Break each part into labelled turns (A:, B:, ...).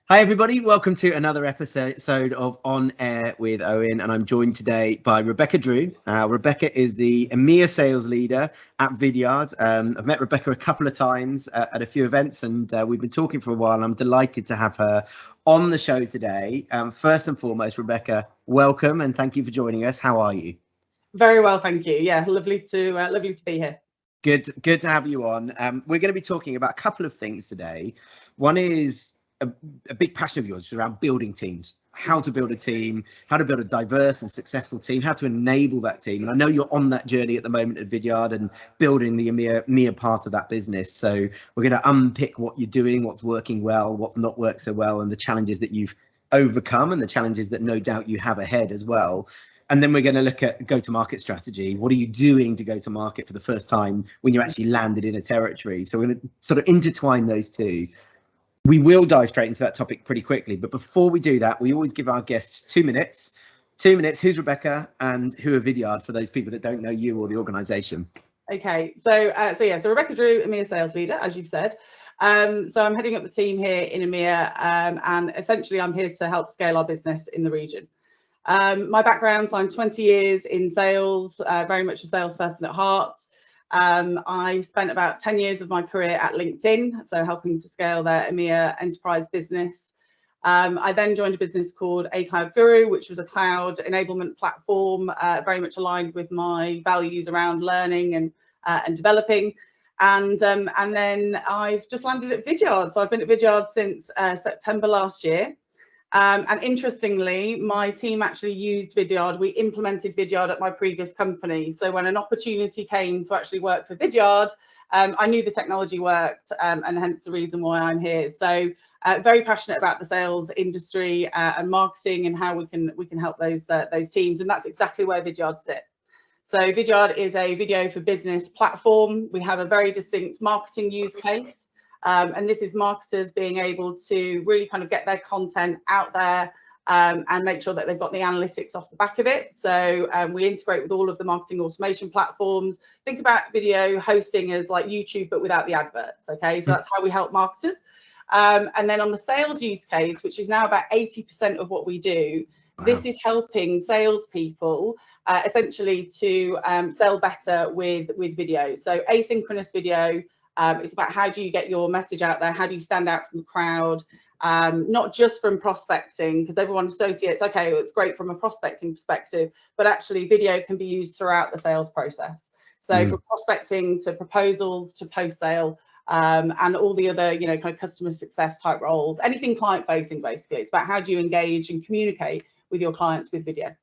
A: Hi everybody, welcome to another episode of On Air with Owen, and I'm joined today by Rebecca Drew. Rebecca is the EMEA Sales Leader at Vidyard. I've met Rebecca a couple of times at a few events, and we've been talking for a while, and I'm delighted to have her on the show today. First and foremost, Rebecca, welcome and thank you for joining us. How are you?
B: Very well, thank you. Yeah, lovely to be here.
A: Good to have you on. We're going to be talking about a couple of things today. One is a big passion of yours around building teams, how to build a team, how to build a diverse and successful team, how to enable that team. And I know you're on that journey at the moment at Vidyard and building the EMEA part of that business. So we're going to unpick what you're doing, what's working well, what's not worked so well, and the challenges that you've overcome and the challenges that no doubt you have ahead as well. And then we're going to look at go-to-market strategy. What are you doing to go to market for the first time when you actually landed in a territory? So we're going to sort of intertwine those two. We will dive straight into that topic pretty quickly. But before we do that, we always give our guests 2 minutes. 2 minutes. Who's Rebecca and who are Vidyard for those people that don't know you or the organisation?
B: Okay, so Rebecca Drew, EMEA Sales Leader, as you've said. So I'm heading up the team here in EMEA, and essentially I'm here to help scale our business in the region. My background, so I'm 20 years in sales, very much a salesperson at heart. I spent about 10 years of my career at LinkedIn, so helping to scale their EMEA enterprise business. I then joined a business called A Cloud Guru, which was a cloud enablement platform, very much aligned with my values around learning and developing. And then I've just landed at Vidyard. So I've been at Vidyard since September last year. And interestingly, my team actually used Vidyard. We implemented Vidyard at my previous company. So when an opportunity came to actually work for Vidyard, I knew the technology worked, and hence the reason why I'm here. So very passionate about the sales industry and marketing and how we can help those teams. And that's exactly where Vidyard sit. So Vidyard is a video for business platform. We have a very distinct marketing use case. And this is marketers being able to really kind of get their content out there and make sure that they've got the analytics off the back of it. So we integrate with all of the marketing automation platforms. Think about video hosting as like YouTube, but without the adverts. Okay, so that's how we help marketers. And then on the sales use case, which is now about 80% of what we do, this is helping salespeople essentially to sell better with video. So asynchronous video. It's about how do you get your message out there? How do you stand out from the crowd? Not just from prospecting, because everyone associates, okay, well, it's great from a prospecting perspective, but actually video can be used throughout the sales process. So from prospecting to proposals to post-sale and all the other, kind of customer success type roles, anything client facing, basically. It's about how do you engage and communicate with your clients with video.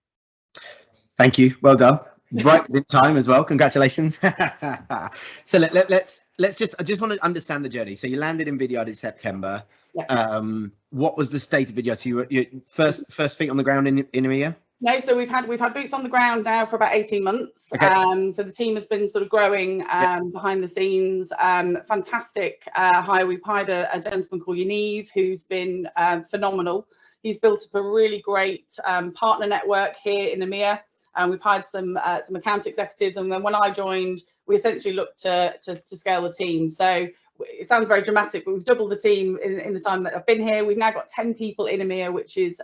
A: Thank you. Well done. Right in time as well. Congratulations. So let's just, I just want to understand the journey. So you landed in Vidyard in September.
B: Yeah.
A: What was the state of Vidyard? So you were first feet on the ground in EMEA?
B: No, so we've had boots on the ground now for about 18 months.
A: Okay.
B: So the team has been sort of growing behind the scenes. Fantastic hire. We've hired a gentleman called Yaniv, who's been phenomenal. He's built up a really great partner network here in EMEA. We've hired some account executives, and then when I joined, we essentially looked to scale the team. So it sounds very dramatic, but we've doubled the team in the time that I've been here. We've now got 10 people in EMEA, which is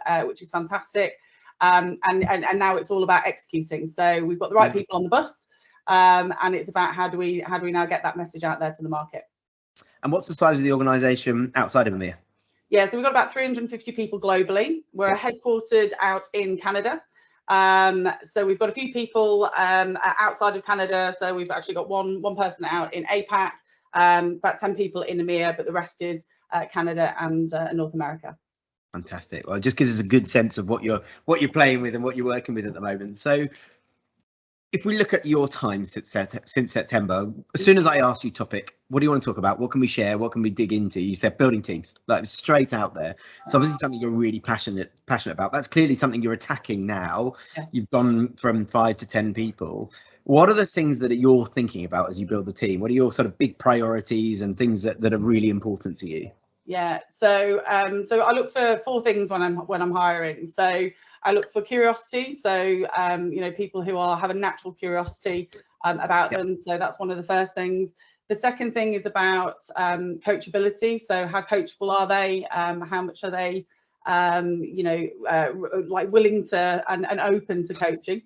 B: fantastic. And now it's all about executing. So we've got the right people on the bus, and it's about how do we now get that message out there to the market.
A: And what's the size of the organisation outside of EMEA?
B: Yeah, so we've got about 350 people globally. We're headquartered out in Canada. So we've got a few people outside of Canada. So we've actually got one person out in APAC, about 10 people in EMEA, but the rest is Canada and North America.
A: Fantastic. Well, it just gives us a good sense of what you're playing with and what you're working with at the moment. So if we look at your time since September, as soon as I asked you topic, what do you want to talk about? What can we share? What can we dig into? You said building teams, like straight out there. So obviously something you're really passionate about. That's clearly something you're attacking now. Yeah. You've gone from 5 to 10 people. What are the things that you're thinking about as you build the team? What are your sort of big priorities and things that are really important to you?
B: Yeah, so I look for 4 things when I'm hiring. So I look for curiosity. So people who have a natural curiosity about them. So that's one of the first things. The second thing is about coachability. So how coachable are they? How much are they, like willing to and open to coaching,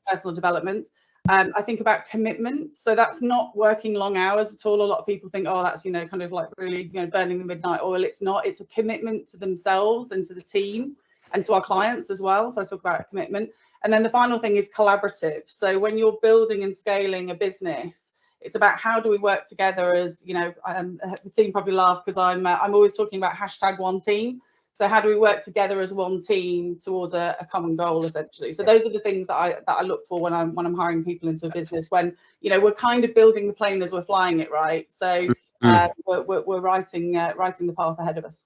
B: personal development. I think about commitment. So that's not working long hours at all. A lot of people think, oh, that's, kind of like really, burning the midnight oil. It's not. It's a commitment to themselves and to the team and to our clients as well. So I talk about commitment. And then the final thing is collaborative. So when you're building and scaling a business, it's about how do we work together as, the team probably laugh because I'm always talking about #1team. So how do we work together as one team towards a common goal, essentially? So those are the things that I look for when I'm hiring people into a business, when, we're kind of building the plane as we're flying it, right? So we're writing the path ahead of us.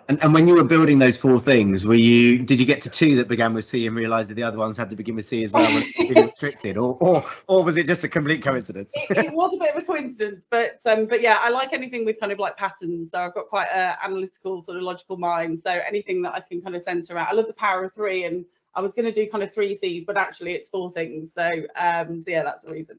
A: And when you were building those 4 things, did you get to 2 that began with C and realize that the other ones had to begin with C as well when it was restricted, or was it just a complete coincidence?
B: It was a bit of a coincidence, but yeah, I like anything with kind of like patterns. So I've got quite an analytical, sort of logical mind. So anything that I can kind of center out. I love the power of 3, and I was going to do kind of 3 C's, but actually it's 4 things. So yeah, that's the reason.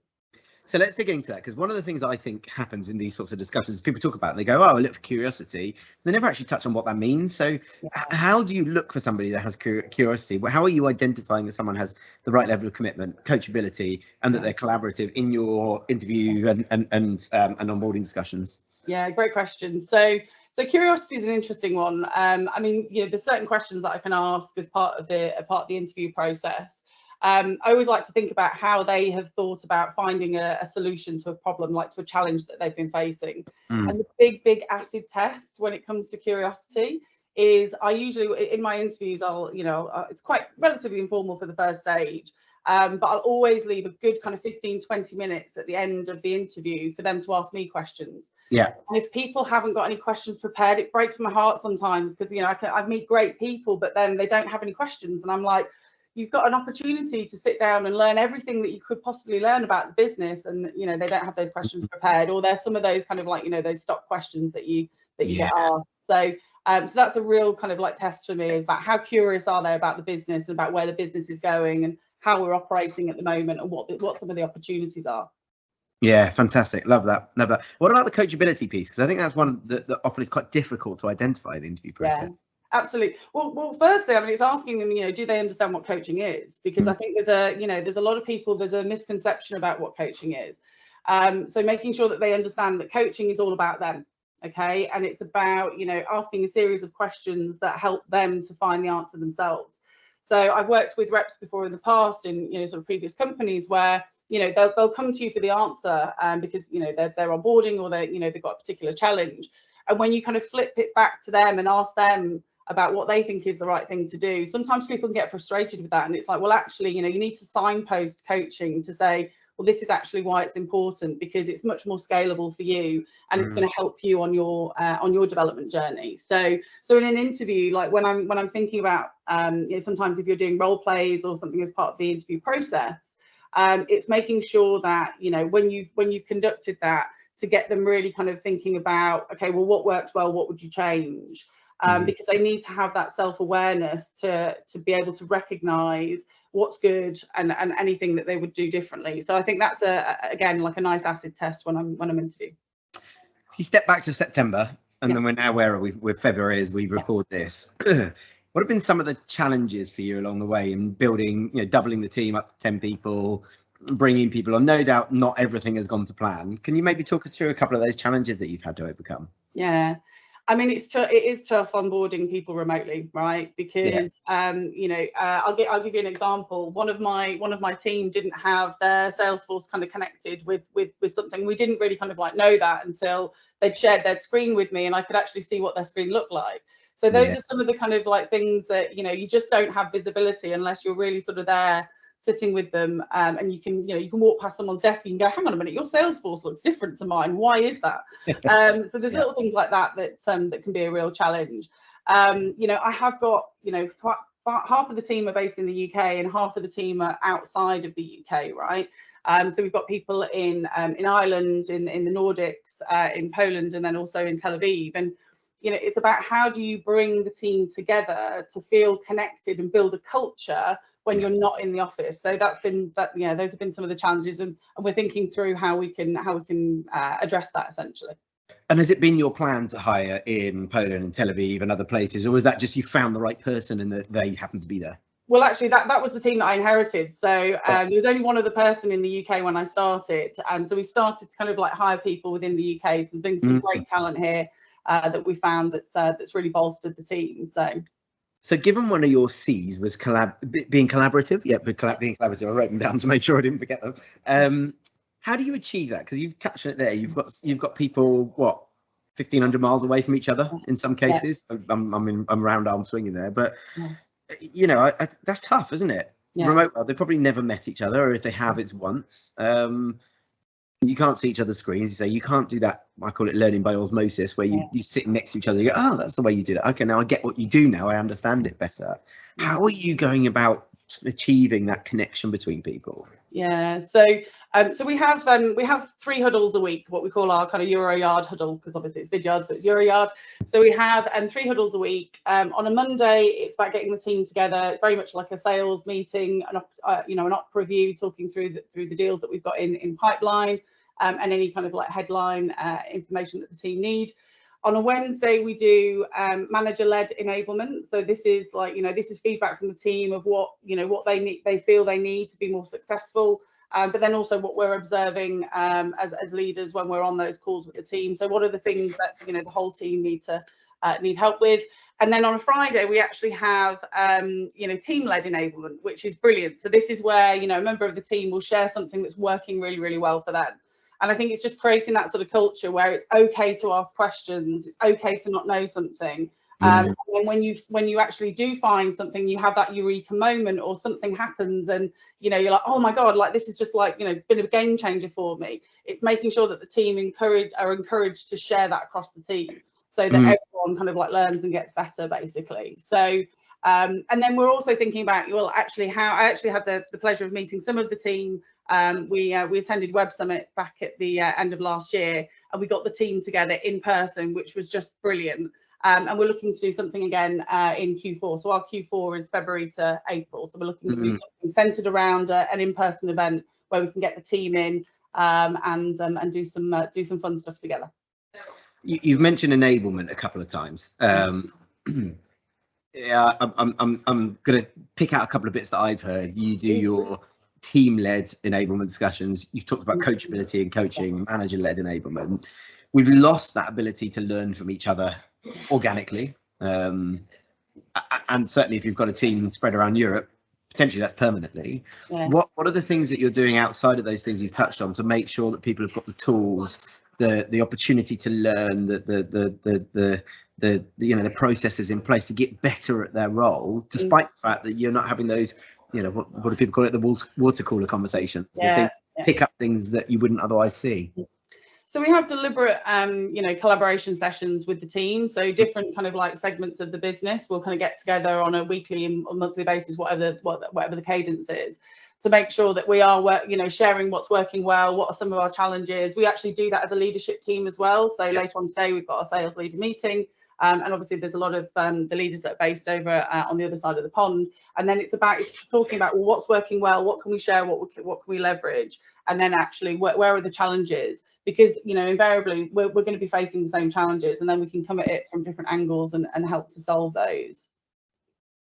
A: So let's dig into that, because one of the things I think happens in these sorts of discussions is people talk about it and they go, oh, I look for curiosity. They never actually touch on what that means. So how do you look for somebody that has curiosity? How are you identifying that someone has the right level of commitment, coachability, and that they're collaborative in your interview and onboarding discussions? Yeah,
B: great question. So curiosity is an interesting one. I mean, there's certain questions that I can ask as part of the interview process. I always like to think about how they have thought about finding a solution to a problem, like to a challenge that they've been facing. And the big acid test when it comes to curiosity is, I usually, in my interviews, it's quite relatively informal for the first stage, but I'll always leave a good kind of 15-20 minutes at the end of the interview for them to ask me questions.
A: Yeah.
B: And if people haven't got any questions prepared, it breaks my heart sometimes, because I meet great people, but then they don't have any questions, and I'm like, you've got an opportunity to sit down and learn everything that you could possibly learn about the business, and they don't have those questions prepared, or there's some of those kind of like those stock questions that you get asked. So that's a real kind of like test for me, about how curious are they about the business and about where the business is going and how we're operating at the moment, and what some of the opportunities are.
A: Yeah, fantastic. Love that. What about the coachability piece? Because I think that's one that often is quite difficult to identify in the interview process.
B: Yeah. Absolutely. Well, firstly, I mean, it's asking them, do they understand what coaching is? Because I think there's a lot of people, there's a misconception about what coaching is. So making sure that they understand that coaching is all about them. Okay. And it's about, asking a series of questions that help them to find the answer themselves. So I've worked with reps before in the past in, sort of previous companies where, they'll come to you for the answer because, they're onboarding, or they've got a particular challenge. And when you kind of flip it back to them and ask them about what they think is the right thing to do, sometimes people can get frustrated with that, and it's like, well, actually, you need to signpost coaching to say, well, this is actually why it's important, because it's much more scalable for you, and it's going to help you on your development journey. So in an interview, like when I'm thinking about sometimes if you're doing role plays or something as part of the interview process, it's making sure that when you've conducted that, to get them really kind of thinking about, okay, well, what worked well, what would you change? Because they need to have that self-awareness to be able to recognize what's good and anything that they would do differently. So I think that's again like a nice acid test when I'm interviewing.
A: If you step back to September, and then we're now, where are we? We're February as we record this. What have been some of the challenges for you along the way in building, doubling the team up to 10 people, bringing people on? No doubt not everything has gone to plan. Can you maybe talk us through a couple of those challenges that you've had to overcome?
B: Yeah. I mean, it is tough onboarding people remotely, right? Because I'll give you an example. One of my team didn't have their Salesforce kind of connected with something. We didn't really kind of like know that until they'd shared their screen with me, and I could actually see what their screen looked like. So those are some of the kind of like things that you just don't have visibility unless you're really sort of there sitting with them, and you can walk past someone's desk and you go, hang on a minute, your Salesforce looks different to mine. Why is that? So there's little things like that that can be a real challenge. I have got half of the team are based in the UK and half of the team are outside of the UK, right? So we've got people in Ireland, in the Nordics, in Poland, and then also in Tel Aviv. And it's about how do you bring the team together to feel connected and build a culture when you're not in the office. So those have been some of the challenges, and we're thinking through how we can address that essentially.
A: And has it been your plan to hire in Poland and Tel Aviv and other places, or was that just you found the right person and that they happened to be there?
B: Well, actually, that was the team that I inherited. So there was only one other person in the UK when I started. So we started to kind of like hire people within the UK. So there's been some great talent here that we found that's really bolstered the team. So
A: given one of your C's was being collaborative, being collaborative, I wrote them down to make sure I didn't forget them. How do you achieve that? Because you've touched on it there. You've got people, what, 1,500 miles away from each other in some cases. Yeah. I'm round arm swinging there, but you know, that's tough, isn't it? Yeah. Remote, they probably never met each other, or if they have, it's once. You can't see each other's screens. You say you can't do that. I call it learning by osmosis, where you sit next to each other. You go, oh, that's the way you do that. Okay, now I get what you do. Now I understand it better. How are you going about achieving that connection between people?
B: Yeah, so we have 3 huddles a week, what we call our kind of Euroyard huddle, because obviously it's Vidyard, so it's Euroyard. So we have 3 huddles a week. On a Monday, it's about getting the team together. It's very much like a sales meeting, an op review, talking through the deals that we've got in pipeline, and any kind of like headline information that the team need. On a Wednesday, we do manager-led enablement. So this is like, this is feedback from the team of what they feel they need to be more successful. But then also what we're observing as leaders when we're on those calls with the team. So what are the things that the whole team need help with? And then on a Friday, we actually have team-led enablement, which is brilliant. So this is where a member of the team will share something that's working really, really well for them. And I think it's just creating that sort of culture where it's okay to ask questions, it's okay to not know something. And when you actually do find something, you have that eureka moment, or something happens and you're like, oh my God, like this is just like been a game changer for me. It's making sure that the team are encouraged to share that across the team, so that everyone kind of like learns and gets better, basically. So and then we're also thinking about, I actually had the pleasure of meeting some of the team. We attended Web Summit back at the end of last year, and we got the team together in person, which was just brilliant. And we're looking to do something again in Q4. So our Q4 is February to April. So we're looking to do something centered around an in-person event where we can get the team in and do some fun stuff together.
A: You've mentioned enablement a couple of times. Yeah, I'm going to pick out a couple of bits that I've heard. You do your team-led enablement discussions. You've talked about coachability and coaching, manager-led enablement. We've lost that ability to learn from each other organically, and certainly if you've got a team spread around Europe, potentially that's permanently. What are the things that you're doing outside of those things you've touched on to make sure that people have got the tools, the opportunity to learn, the processes in place to get better at their role, despite the fact that you're not having those, what do people call it, the water cooler conversations, pick up things that you wouldn't otherwise see?
B: So we have deliberate, collaboration sessions with the team. So different kind of like segments of the business will kind of get together on a weekly and monthly basis, whatever the cadence is, to make sure that we are, sharing what's working well, what are some of our challenges. We actually do that as a leadership team as well. So later on today, we've got a sales leader meeting. And obviously there's a lot of the leaders that are based over on the other side of the pond. And then it's talking about, well, what's working well, what can we share, what can we leverage? And then actually where are the challenges? Because, invariably we're going to be facing the same challenges, and then we can come at it from different angles and help to solve those.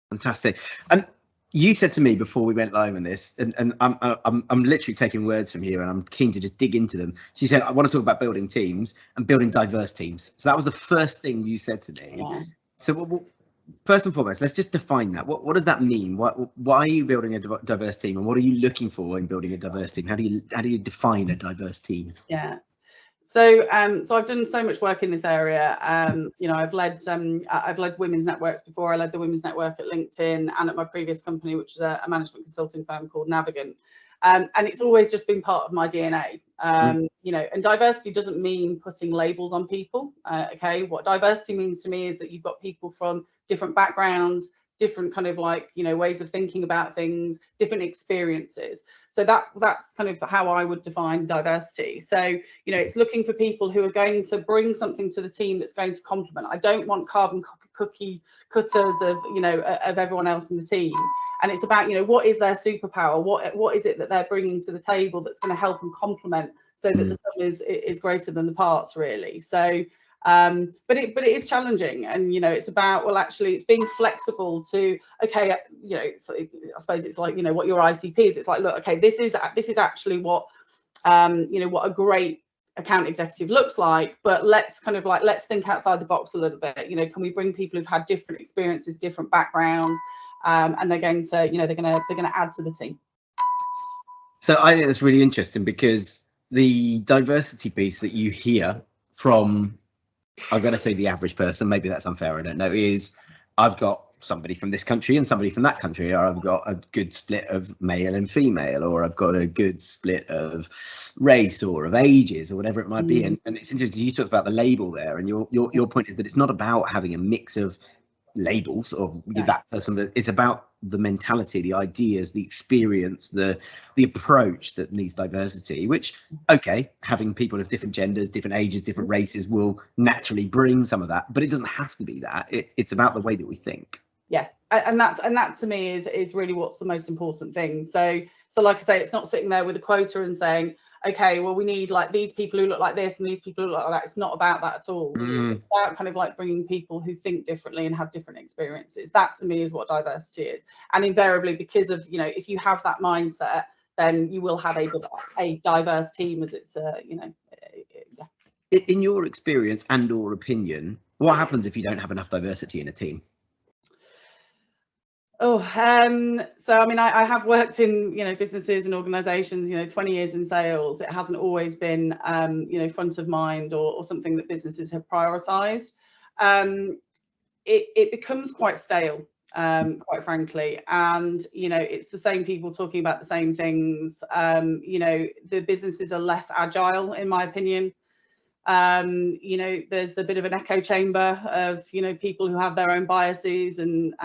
A: Fantastic. And you said to me before we went live on this, and I'm literally taking words from here, and I'm keen to just dig into them. She said, I want to talk about building teams and building diverse teams. So that was the first thing you said to me. Yeah. So first and foremost, let's just define that. What does that mean? Why are you building a diverse team, and what are you looking for in building a diverse team? How do you define a diverse team?
B: Yeah. So I've done so much work in this area. I've led women's networks before. I led the women's network at LinkedIn and at my previous company, which is a management consulting firm called Enablement. And it's always just been part of my DNA. And diversity doesn't mean putting labels on people. Okay, what diversity means to me is that you've got people from different backgrounds, different kind of like, you know, ways of thinking about things, different experiences. So that's kind of how I would define diversity. So, you know, it's looking for people who are going to bring something to the team that's going to complement. I don't want carbon cookie cutters of, you know, of everyone else in the team. And it's about, you know, what is their superpower? What is it that they're bringing to the table that's going to help and complement, so that the sum is greater than the parts, really. So but it is challenging, and you know, it's about, well, actually it's being flexible to, okay, you know, I suppose it's like, you know, what your ICP is. It's like, look, okay, this is actually what you know, what a great account executive looks like, but let's kind of like, let's think outside the box a little bit. You know, can we bring people who've had different experiences, different backgrounds, and they're going to, you know, they're going to add to the team.
A: So I think that's really interesting, because the diversity piece that you hear from, I'm going to say the average person, maybe that's unfair, I don't know, is I've got somebody from this country and somebody from that country, or I've got a good split of male and female, or I've got a good split of race or of ages, or whatever it might be. And it's interesting, you talked about the label there, and your point is that it's not about having a mix of labels of that person, that it's about the mentality, the ideas, the experience, the approach that needs diversity, which, okay, having people of different genders, different ages, different races will naturally bring some of that, but it doesn't have to be that. It's about the way that we think.
B: Yeah, and that to me is really what's the most important thing. So like I say, it's not sitting there with a quota and saying, okay, well, we need like these people who look like this and these people who look like that. It's not about that at all. It's about kind of like bringing people who think differently and have different experiences. That to me is what diversity is. And invariably, because of, you know, if you have that mindset, then you will have a diverse team, as it's you know, yeah.
A: In your experience and or opinion, what happens if you don't have enough diversity in a team?
B: Oh, so I mean, I have worked in, you know, businesses and organizations, you know, 20 years in sales. It hasn't always been, you know, front of mind or something that businesses have prioritized. It becomes quite stale, quite frankly. And, you know, it's the same people talking about the same things. You know, the businesses are less agile, in my opinion. You know, there's a bit of an echo chamber of, you know, people who have their own biases, and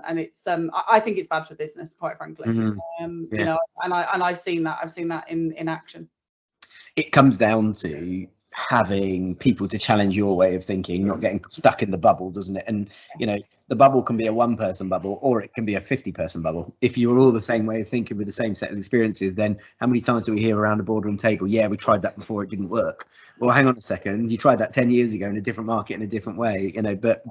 B: it's I think it's bad for business, quite frankly. You know, and I've seen that in action.
A: It comes down to having people to challenge your way of thinking, not getting stuck in the bubble, doesn't it? And you know, the bubble can be a 1-person bubble, or it can be a 50-person bubble. If you're all the same way of thinking with the same set of experiences, then how many times do we hear around a boardroom table, yeah, we tried that before, it didn't work? Well, hang on a second, you tried that 10 years ago in a different market, in a different way, you know, but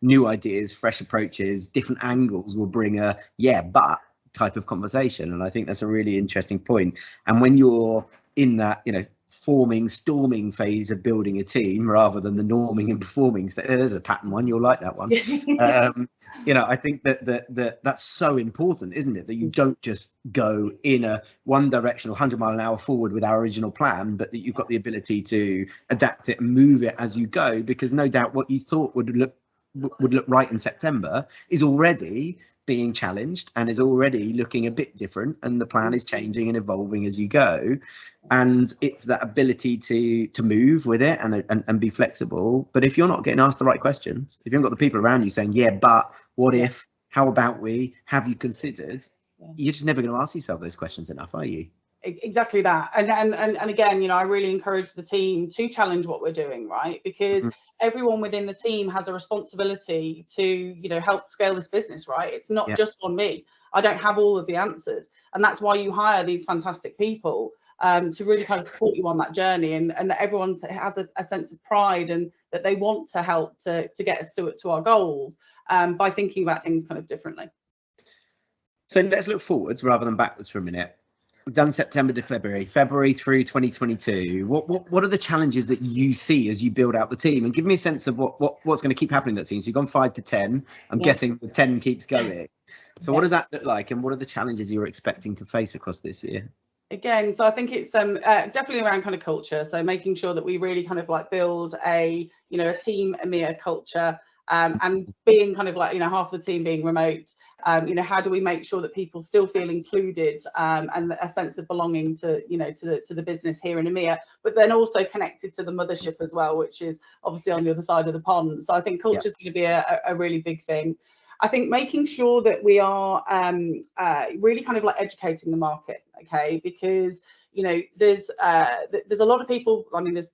A: new ideas, fresh approaches, different angles will bring a yeah but type of conversation. And I think that's a really interesting point. And when you're in that, you know, storming phase of building a team, rather than the norming and performing, there's a pattern one, you'll like that one. You know, I think that's so important, isn't it, that you don't just go in a one directional 100-mile-an-hour forward with our original plan, but that you've got the ability to adapt it and move it as you go, because no doubt what you thought would look right in September is already being challenged and is already looking a bit different, and the plan is changing and evolving as you go. And it's that ability to move with it and be flexible. But if you're not getting asked the right questions, if you've got the people around you saying, yeah, but what if, how about we, have you considered, you're just never going to ask yourself those questions enough, are you?
B: Exactly that. And again, you know, I really encourage the team to challenge what we're doing, right? Because everyone within the team has a responsibility to, you know, help scale this business, right? It's not just on me. I don't have all of the answers. And that's why you hire these fantastic people to really kind of support you on that journey, and that everyone has a sense of pride, and that they want to help to get us to our goals by thinking about things kind of differently.
A: So let's look forwards rather than backwards for a minute. We've done September to February through 2022. What are the challenges that you see as you build out the team? And give me a sense of what's going to keep happening in that team. So you've gone 5 to 10. I'm guessing the 10 keeps going. So what does that look like, and what are the challenges you're expecting to face across this year?
B: Again, so I think it's definitely around kind of culture. So making sure that we really kind of like build a, you know, a team EMEA culture, and being kind of like, you know, half the team being remote. You know, how do we make sure that people still feel included, and a sense of belonging to, you know, to the business here in EMEA, but then also connected to the mothership as well, which is obviously on the other side of the pond. So I think culture is going to be a really big thing. I think making sure that we are really kind of like educating the market, okay? Because there's a lot of people. I mean, there's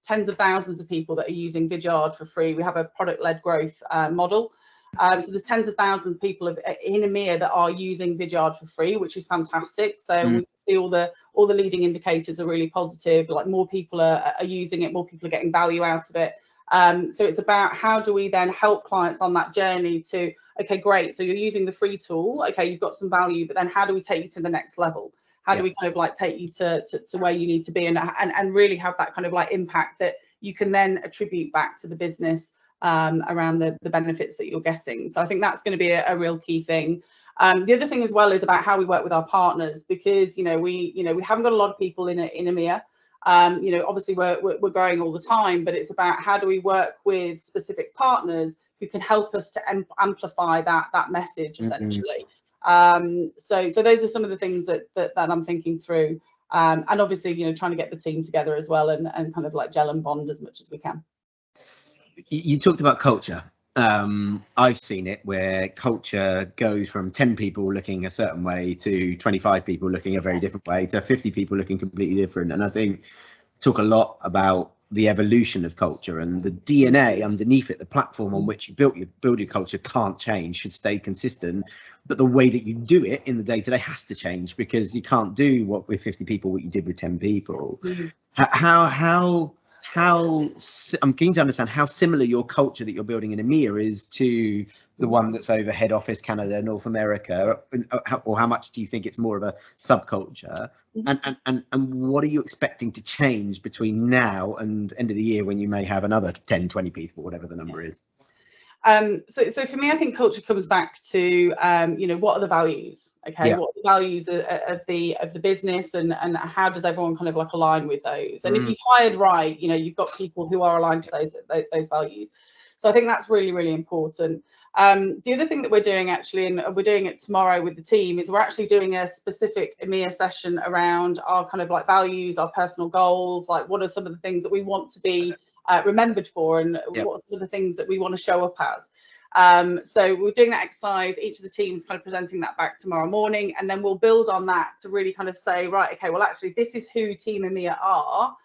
B: tens of thousands of people that are using Vidyard for free. We have a product-led growth model. So there's tens of thousands of people in EMEA that are using Vidyard for free, which is fantastic. So we see all the leading indicators are really positive. Like more people are using it, more people are getting value out of it. So it's about how do we then help clients on that journey to, okay, great. So you're using the free tool. Okay, you've got some value, but then how do we take you to the next level? How do we kind of like take you to where you need to be and really have that kind of like impact that you can then attribute back to the business around the benefits that you're getting. So I think that's going to be a real key thing. The other thing as well is about how we work with our partners, because we haven't got a lot of people in EMEA. Obviously we're growing all the time, but it's about how do we work with specific partners who can help us to amplify that message essentially. So those are some of the things that I'm thinking through, and obviously trying to get the team together as well and kind of like gel and bond as much as we can.
A: You talked about culture. I've seen it where culture goes from 10 people looking a certain way to 25 people looking a very different way to 50 people looking completely different. And I think talk a lot about the evolution of culture and the DNA underneath it. The platform on which you build your culture can't change, should stay consistent, but the way that you do it in the day-to-day has to change, because you can't do what with 50 people what you did with 10 people. How I'm keen to understand how similar your culture that you're building in EMEA is to the one that's over head office Canada, North America, or how much do you think it's more of a subculture? And what are you expecting to change between now and end of the year when you may have another 10, 20 people, whatever the number is?
B: So for me, I think culture comes back to what are the values? Okay, what are the values of the business, and how does everyone kind of like align with those? And if you've hired right, you've got people who are aligned to those values. So I think that's really, really important. The other thing that we're doing actually, and we're doing it tomorrow with the team, is we're actually doing a specific EMEA session around our kind of like values, our personal goals, like what are some of the things that we want to be remembered for, and what are some of the things that we want to show up as. So we're doing that exercise. Each of the teams kind of presenting that back tomorrow morning, and then we'll build on that to really kind of say, right, okay, well actually this is who Team EMEA are,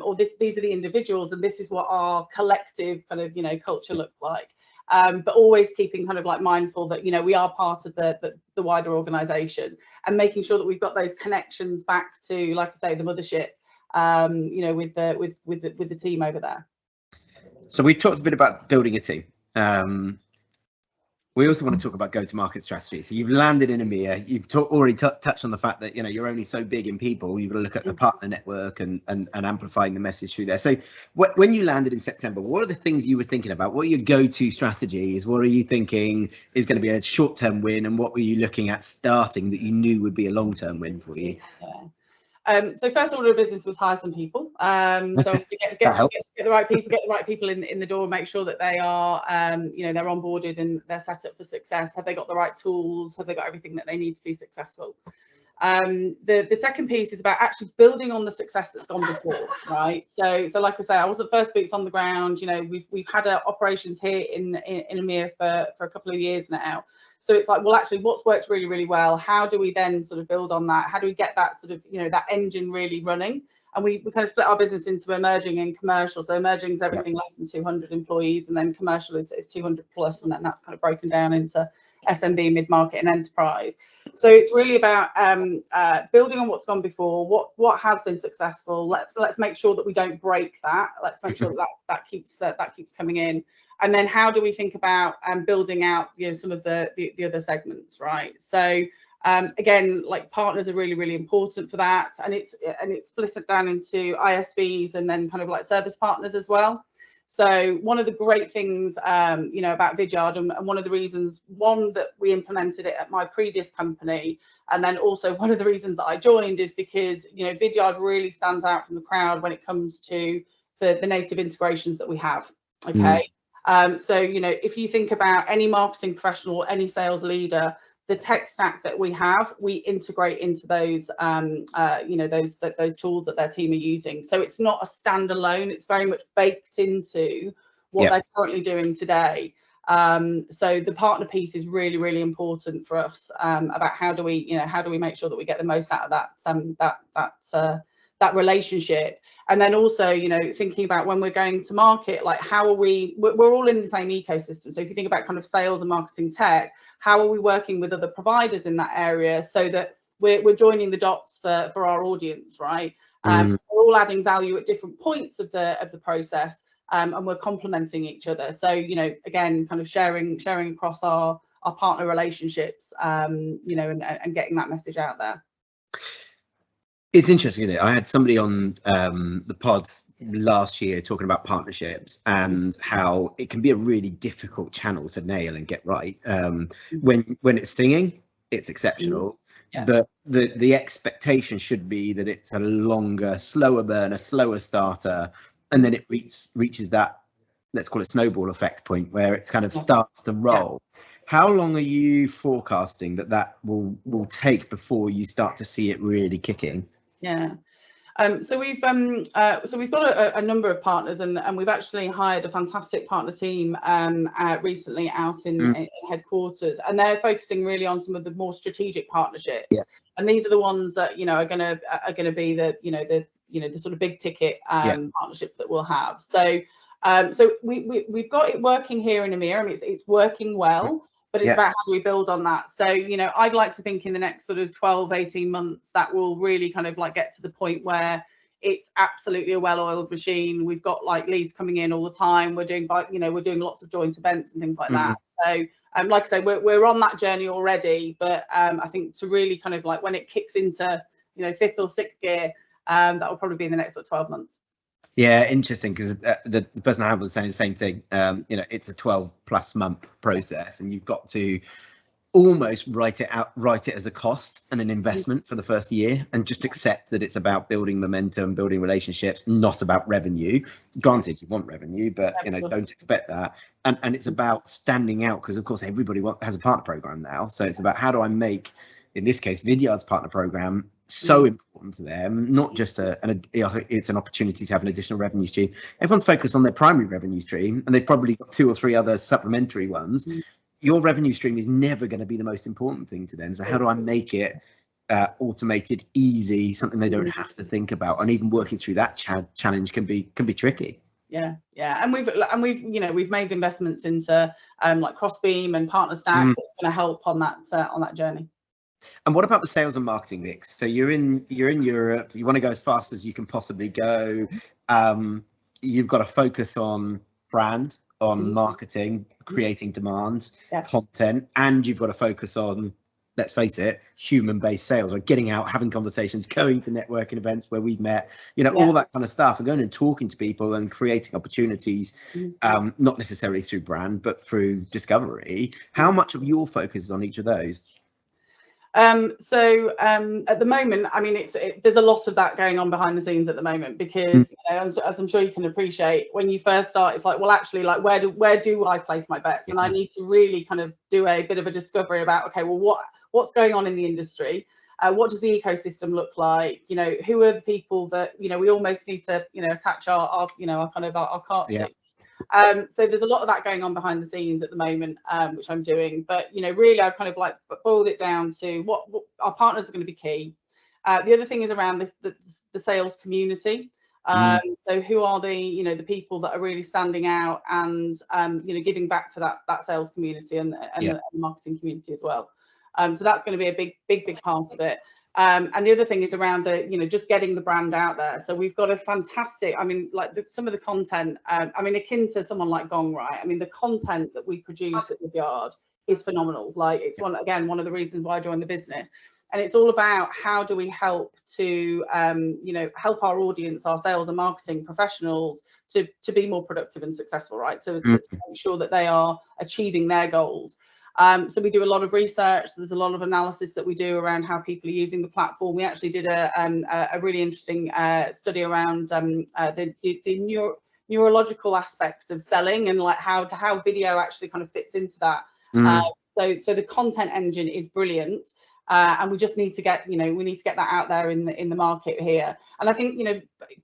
B: or these are the individuals, and this is what our collective kind of culture looks like. But always keeping kind of like mindful that we are part of the wider organisation, and making sure that we've got those connections back to, like I say, the mothership. With the team over there.
A: So we talked a bit about building a team. We also want to talk about go-to-market strategy. So you've landed in EMEA. You've already touched on the fact that you're only so big in people. You've got to look at the partner network and amplifying the message through there. So when you landed in September, what are the things you were thinking about? What are your go-to strategies? What are you thinking is going to be a short-term win, and what were you looking at starting that you knew would be a long-term win for you?
B: So first order of business was hire some people. So obviously get the right people in the door, make sure that they are they're onboarded and they're set up for success. Have they got the right tools? Have they got everything that they need to be successful? The second piece is about actually building on the success that's gone before, right? So like I say, I was the first boots on the ground. We've had operations here in EMEA for a couple of years now. So it's like, well, actually, what's worked really, really well? How do we then sort of build on that? How do we get that sort of, that engine really running? And we kind of split our business into emerging and commercial. So emerging is everything less than 200 employees, and then commercial is 200 plus, and then that's kind of broken down into SMB, mid-market, and enterprise. So it's really about building on what's gone before, what has been successful. Let's make sure that we don't break that. Let's make sure that keeps coming in. And then how do we think about building out some of the other segments, right? So again, like partners are really, really important for that, and it's split it down into ISVs and then kind of like service partners as well. So one of the great things about Vidyard, and one of the reasons, that we implemented it at my previous company, and then also one of the reasons that I joined, is because Vidyard really stands out from the crowd when it comes to the native integrations that we have. Okay. So if you think about any marketing professional, any sales leader, the tech stack that we have, we integrate into those those tools that their team are using. So it's not a standalone, it's very much baked into what they're currently doing today. So the partner piece is really, really important for us, about how do we make sure that we get the most out of that relationship. And then also, thinking about when we're going to market, like how are we're all in the same ecosystem. So if you think about kind of sales and marketing tech, how are we working with other providers in that area so that we're joining the dots for our audience, right? We're all adding value at different points of the process, and we're complementing each other. So, again, kind of sharing across our partner relationships, and getting that message out there.
A: It's interesting, isn't it? I had somebody on the pods last year talking about partnerships and how it can be a really difficult channel to nail and get right. When it's singing, it's exceptional.
B: Yeah.
A: But the expectation should be that it's a longer, slower burner, slower starter, and then it reaches that, let's call it snowball effect point, where it's kind of starts to roll. Yeah. How long are you forecasting that will take before you start to see it really kicking?
B: Yeah. So we've got a number of partners, and we've actually hired a fantastic partner team recently out in headquarters, and they're focusing really on some of the more strategic partnerships. Yeah. And these are the ones that are gonna be the sort of big ticket partnerships that we'll have. So we've got it working here in EMEA. I mean, it's working well. But it's about how do we build on that. So, I'd like to think in the next sort of 12, 18 months, that will really kind of like get to the point where it's absolutely a well-oiled machine. We've got like leads coming in all the time. We're doing lots of joint events and things like that. So, like I say, we're on that journey already. But I think to really kind of like when it kicks into, fifth or sixth gear, that will probably be in the next sort of 12 months.
A: Yeah, interesting, because the person I had was saying the same thing. It's a 12+ month process, and you've got to almost write it as a cost and an investment for the first year, and just accept that it's about building momentum, building relationships, not about revenue. Granted, you want revenue, but don't expect that. And it's about standing out, because of course everybody has a partner program now. So it's about how do I make, in this case, Vidyard's partner program so important to them, not just it's an opportunity to have an additional revenue stream. Everyone's focused on their primary revenue stream, and they've probably got 2 or 3 other supplementary ones. Your revenue stream is never going to be the most important thing to them. So how do I make it automated, easy, something they don't have to think about? And even working through that challenge can be tricky.
B: Yeah, and we've made investments into like Crossbeam and Partner Stack that's going to help on that journey.
A: And what about the sales and marketing mix? So you're in Europe, you want to go as fast as you can possibly go. You've got to focus on brand, on marketing, creating demand, content, and you've got to focus on, let's face it, human-based sales, or getting out, having conversations, going to networking events where we've met, all that kind of stuff, and going and talking to people and creating opportunities, not necessarily through brand, but through discovery. How much of your focus is on each of those?
B: So at the moment, I mean, there's a lot of that going on behind the scenes at the moment, because as I'm sure you can appreciate, when you first start, it's like, well, actually, like where do I place my bets? And I need to really kind of do a bit of a discovery about, okay, well, what's going on in the industry? What does the ecosystem look like? Who are the people that we almost need to attach our cart to? So there's a lot of that going on behind the scenes at the moment, which I'm doing. But really, I've kind of like boiled it down to what our partners are going to be key. The other thing is around the sales community. So who are the people that are really standing out and giving back to that sales community and the marketing community as well. So that's going to be a big part of it. And the other thing is around just getting the brand out there. So we've got a fantastic, I mean, like some of the content, I mean, akin to someone like Gong, right? I mean, the content that we produce at Vidyard is phenomenal. Like, it's one of the reasons why I joined the business. And it's all about how do we help to, help our audience, our sales and marketing professionals to be more productive and successful, right? To make sure that they are achieving their goals. So we do a lot of research. There's a lot of analysis that we do around how people are using the platform. We actually did a really interesting study around the neurological aspects of selling, and like how video actually kind of fits into that. So the content engine is brilliant. And we just need to get, we need to get that out there in the market here. And I think,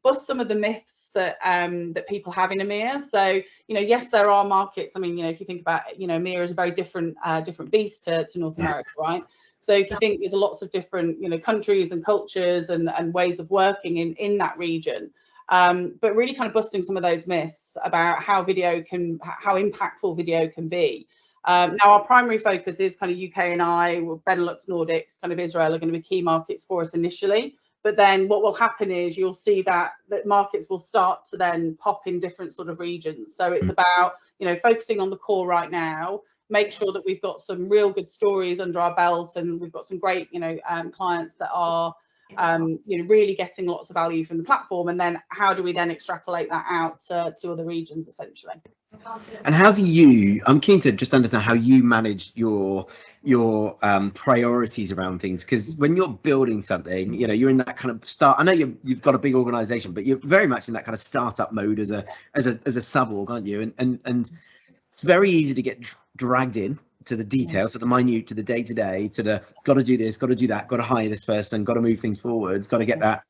B: bust some of the myths that that people have in EMEA. So, yes, there are markets. I mean, if you think about, EMEA is a very different beast to North America, right? So if you think there's lots of different, countries and cultures and ways of working in that region, but really kind of busting some of those myths about how impactful video can be. Now, our primary focus is kind of UK and Benelux, Nordics, kind of Israel are going to be key markets for us initially. But then what will happen is you'll see that markets will start to then pop in different sort of regions. So it's about, focusing on the core right now, make sure that we've got some real good stories under our belt, and we've got some great, clients that are, really getting lots of value from the platform. And then how do we then extrapolate that out to other regions, essentially?
A: And how do you, I'm keen to just understand how you manage your priorities around things, because when you're building something, you're in that kind of start. I know you've got a big organization, but you're very much in that kind of startup mode as a sub-org, aren't you? And it's very easy to get dragged in to the detail, to the minute, to the day-to-day, to the got to do this, got to do that, got to hire this person, got to move things forwards, got to get that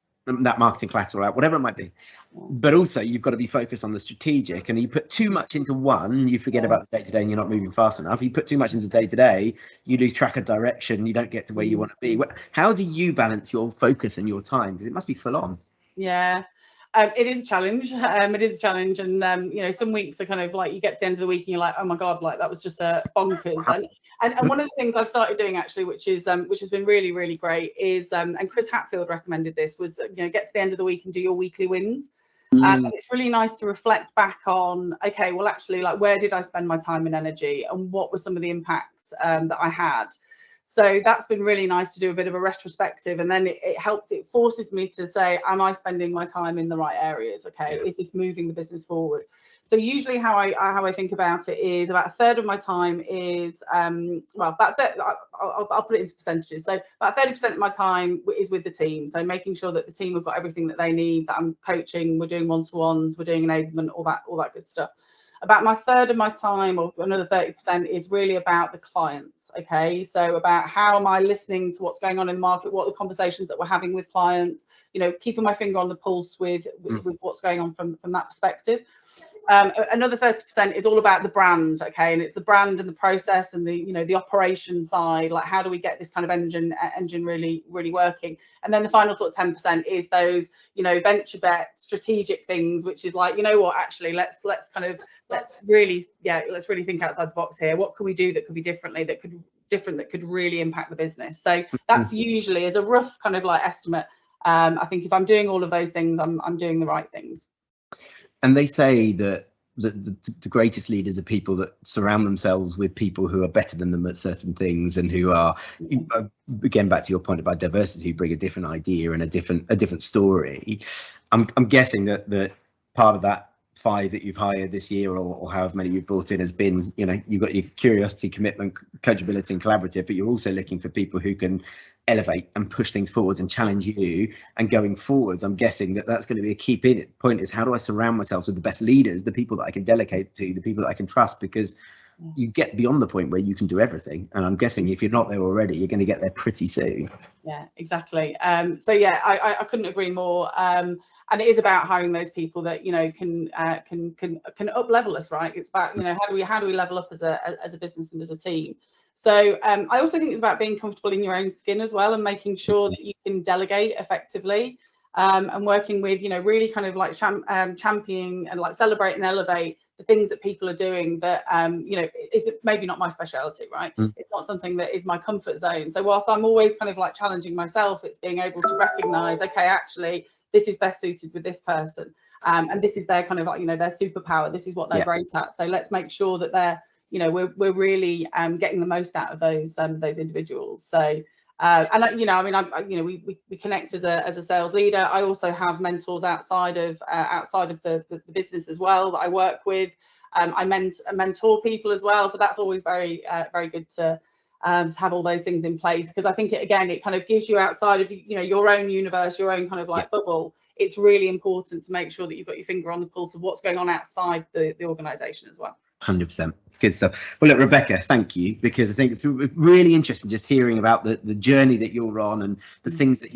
A: marketing collateral out, whatever it might be. But also you've got to be focused on the strategic, and you put too much into one, you forget about the day-to-day and you're not moving fast enough. You put too much into day-to-day, you lose track of direction, you don't get to where you want to be. How do you balance your focus and your time? Because it must be full on.
B: Yeah. It is a challenge. It is a challenge, and some weeks are kind of like you get to the end of the week and you're like, oh my god, like that was just bonkers. And one of the things I've started doing actually, which has been really, really great, is and Chris Hatfield recommended this, was get to the end of the week and do your weekly wins. And it's really nice to reflect back on, okay, well actually, like, where did I spend my time and energy, and what were some of the impacts that I had. So that's been really nice to do a bit of a retrospective, and then it forces me to say, am I spending my time in the right areas? Okay, is this moving the business forward? So usually how I think about it is about a third of my time is, I'll put it into percentages. So about 30% of my time is with the team. So making sure that the team have got everything that they need, that I'm coaching, we're doing one-to-ones, we're doing enablement, all that good stuff. About my third of my time, or another 30%, is really about the clients. Okay, so about how am I listening to what's going on in the market, what are the conversations that we're having with clients, keeping my finger on the pulse with what's going on from that perspective. Another 30% is all about the brand, okay, and it's the brand and the process and the operation side, like how do we get this kind of engine really working. And then the final sort of 10% is those venture bet strategic things, which is like, what, actually let's really think outside the box here. What can we do that could be different, that could really impact the business. So that's usually, as a rough kind of like estimate, I think if I'm doing all of those things, I'm doing the right things.
A: And they say that the greatest leaders are people that surround themselves with people who are better than them at certain things, and who are, again, back to your point about diversity, who bring a different idea and a different story. I'm guessing that part of that 5 that you've hired this year, or however many you've brought in, has been, you've got your curiosity, commitment, coachability and collaborative, but you're also looking for people who can elevate and push things forwards and challenge you. And going forwards, I'm guessing that's going to be a key point, is how do I surround myself with the best leaders, the people that I can delegate to, the people that I can trust, because you get beyond the point where you can do everything. And I'm guessing if you're not there already, you're going to get there pretty soon. Yeah,
B: exactly. So yeah, I couldn't agree more. And it is about hiring those people that can up level us, right? It's about how do we level up as a business and as a team. So I also think it's about being comfortable in your own skin as well, and making sure that you can delegate effectively, and working with really kind of like championing and like celebrate and elevate the things that people are doing that is maybe not my speciality, right? It's not something that is my comfort zone. So whilst I'm always kind of like challenging myself, it's being able to recognize, okay, actually this is best suited with this person, and this is their kind of like their superpower, this is what they're great at, so let's make sure that they're we're really getting the most out of those individuals. So we connect as a sales leader. I also have mentors outside of the business as well that I work with. I mentor people as well, so that's always very good to have all those things in place, because I think it kind of gives you outside of your own universe, your own kind of like bubble. It's really important to make sure that you've got your finger on the pulse of what's going on outside the organization as well.
A: 100%. Good stuff. Well, look, Rebecca, thank you, because I think it's really interesting just hearing about the journey that you're on and the things that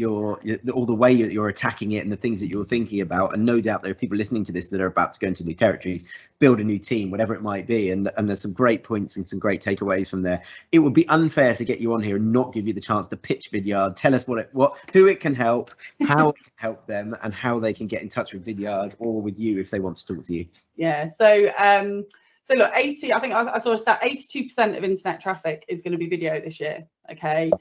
A: all the way you're attacking it and the things that you're thinking about. And no doubt there are people listening to this that are about to go into new territories, build a new team, whatever it might be. And there's some great points and some great takeaways from there. It would be unfair to get you on here and not give you the chance to pitch Vidyard. Tell us who it can help, how it can help them, and how they can get in touch with Vidyard or with you if they want to talk to you.
B: Yeah. So look, I think I saw a stat, 82% of internet traffic is going to be video this year. Okay.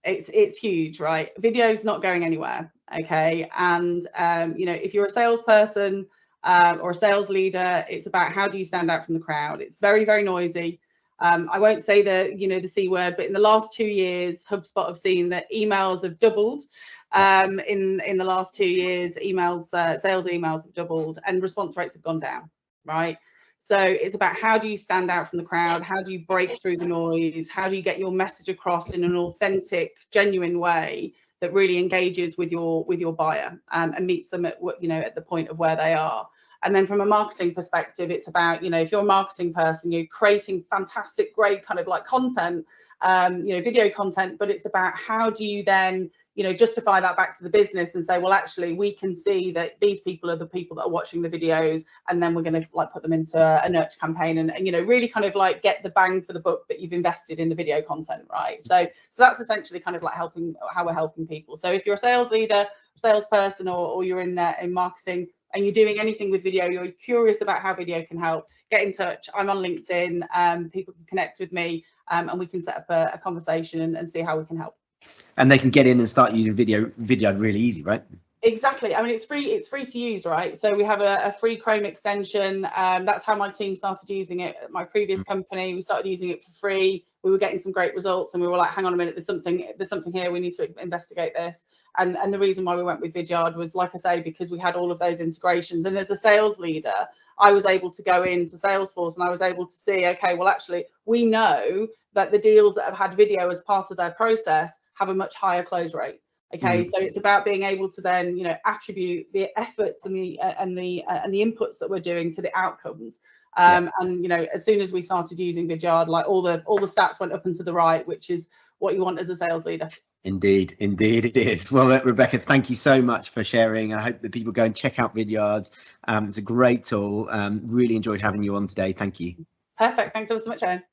B: It's huge, right? Video's not going anywhere. Okay. And, if you're a salesperson or a sales leader, it's about how do you stand out from the crowd? It's very, very noisy. I won't say the C word, but in the last 2 years, HubSpot have seen that emails have doubled. In the last 2 years, sales emails have doubled and response rates have gone down, right? So it's about how do you stand out from the crowd? How do you break through the noise? How do you get your message across in an authentic, genuine way that really engages with your buyer and meets them at the point of where they are? And then from a marketing perspective, it's about, if you're a marketing person, you're creating fantastic, great kind of like content, video content, but it's about how do you then justify that back to the business and say, well, actually, we can see that these people are the people that are watching the videos, and then we're going to put them into a nurture campaign and really kind of get the bang for the buck that you've invested in the video content, right? So that's essentially kind of how we're helping people. So if you're a sales leader, salesperson, or you're in marketing and you're doing anything with video, you're curious about how video can help, get in touch. I'm on LinkedIn. People can connect with me, and we can set up a conversation and see how we can help.
A: And they can get in and start using Vidyard really easy, right?
B: Exactly. I mean, it's free to use, right? So we have a free Chrome extension. That's how my team started using it at my previous company. We started using it for free. We were getting some great results, and we were like, hang on a minute, there's something here. We need to investigate this. And the reason why we went with Vidyard was, like I say, because we had all of those integrations. And as a sales leader, I was able to go into Salesforce and I was able to see, okay, well, actually, we know that the deals that have had video as part of their process have a much higher close rate. Okay, so it's about being able to then, attribute the efforts and the inputs that we're doing to the outcomes. And as soon as we started using Vidyard, all the stats went up and to the right, which is what you want as a sales leader. Indeed
A: it is. Well, Rebecca, thank you so much for sharing. I hope that people go and check out Vidyard. It's a great tool. Really enjoyed having you on today. Thank you.
B: Perfect. Thanks ever so much, Owen.